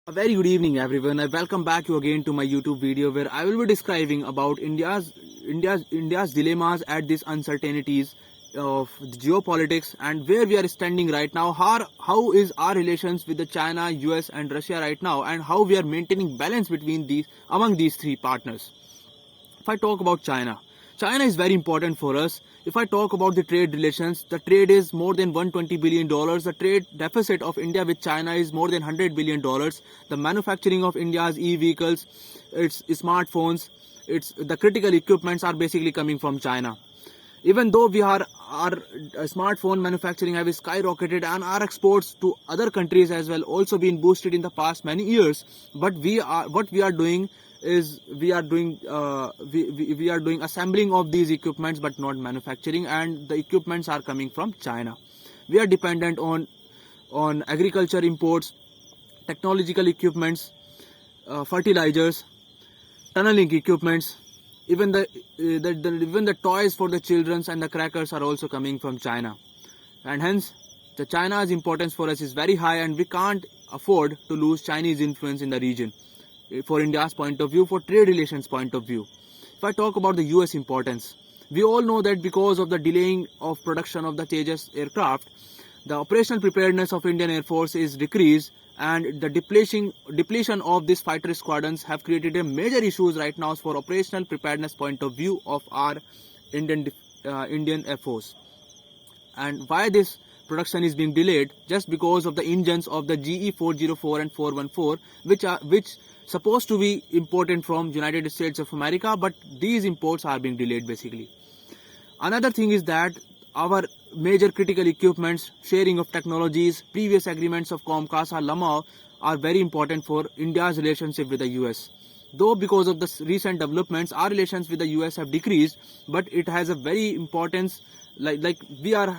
A very good evening, everyone. I welcome back you again to my YouTube video where I will be describing about India's dilemmas at these uncertainties of the geopolitics and where we are standing right now. How is our relations with the China, US, and Russia right now, and how we are maintaining balance between among these three partners. If I talk about China, China is very important for us. If I talk about the trade relations, the trade is more than $120 billion. The trade deficit of India with China is more than $100 billion. The manufacturing of India's e-vehicles, its smartphones, the critical equipments are basically coming from China. Even though our smartphone manufacturing have skyrocketed and our exports to other countries as well also been boosted in the past many years, but we are doing assembling of these equipments but not manufacturing, and the equipments are coming from China. We are dependent on agriculture imports, technological equipments, fertilizers, tunneling equipments. Even the toys for the children and the crackers are also coming from China, and hence the China's importance for us is very high, and we can't afford to lose Chinese influence in the region. For India's point of view, for trade relations point of view. If I talk about the US importance, we all know that because of the delaying of production of the Tejas aircraft, the operational preparedness of Indian Air Force is decreased, and the depletion of these fighter squadrons have created a major issues right now for operational preparedness point of view of our Indian Air Force. And why this production is being delayed? Just because of the engines of the GE 404 and 414, which supposed to be important from United States of America, but these imports are being delayed basically. Another thing is that our major critical equipments, sharing of technologies, previous agreements of Comcast or Lamau are very important for India's relationship with the US. Though because of the recent developments, our relations with the US have decreased, but it has a very importance. Like we are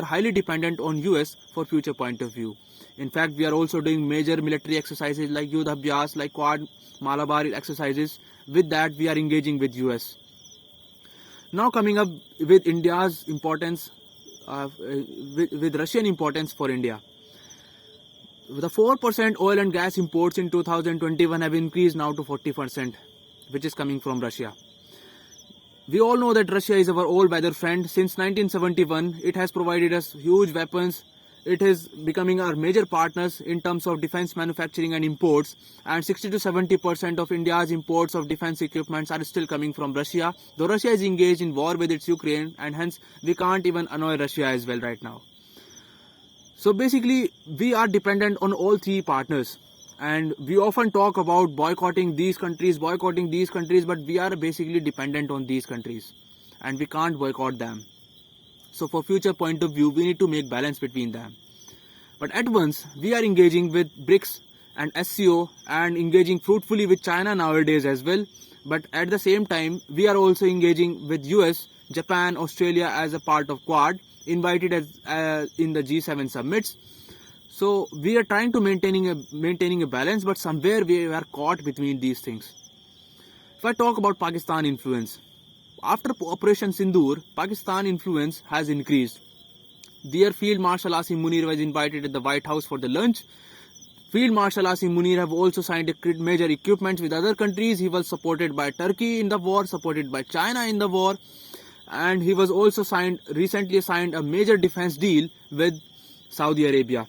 highly dependent on US for future point of view. In fact, we are also doing major military exercises like Yudh Abhyas, like Quad Malabar exercises. With that, we are engaging with US. Now coming up with India's importance, with Russian importance for India. The 4% oil and gas imports in 2021 have increased now to 40%, which is coming from Russia. We all know that Russia is our all-weather friend. Since 1971, it has provided us huge weapons. It is becoming our major partners in terms of defense manufacturing and imports, and 60 to 70% of India's imports of defense equipments are still coming from Russia, though Russia is engaged in war with its Ukraine, and hence we can't even annoy Russia as well right now. So basically, we are dependent on all three partners, and we often talk about boycotting these countries, but we are basically dependent on these countries, and we can't boycott them. So for future point of view, we need to make balance between them. But at once, we are engaging with BRICS and SCO and engaging fruitfully with China nowadays as well. But at the same time, we are also engaging with US, Japan, Australia as a part of Quad, invited as in the G7 summits. So we are trying to maintaining a balance, but somewhere we are caught between these things. If I talk about Pakistan influence, after Operation Sindoor, Pakistan influence has increased. Dear Field Marshal Asim Munir was invited at the White House for the lunch. Field Marshal Asim Munir have also signed major equipments with other countries. He was supported by Turkey in the war, supported by China in the war, and he was also recently signed a major defense deal with Saudi Arabia.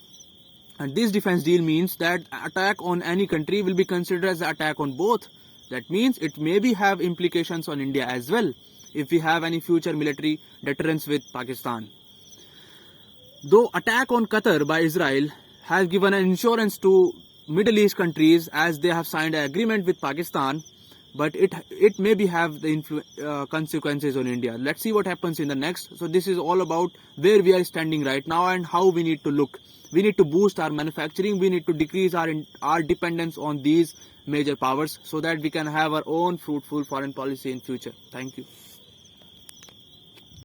And this defense deal means that attack on any country will be considered as an attack on both. That means it maybe have implications on India as well if we have any future military deterrence with Pakistan. Though attack on Qatar by Israel has given an insurance to Middle East countries as they have signed an agreement with Pakistan, but it maybe have the consequences on India. Let's see what happens in the next. So this is all about where we are standing right now and how we need to look. We need to boost our manufacturing. We need to decrease our dependence on these major powers so that we can have our own fruitful foreign policy in future. Thank you.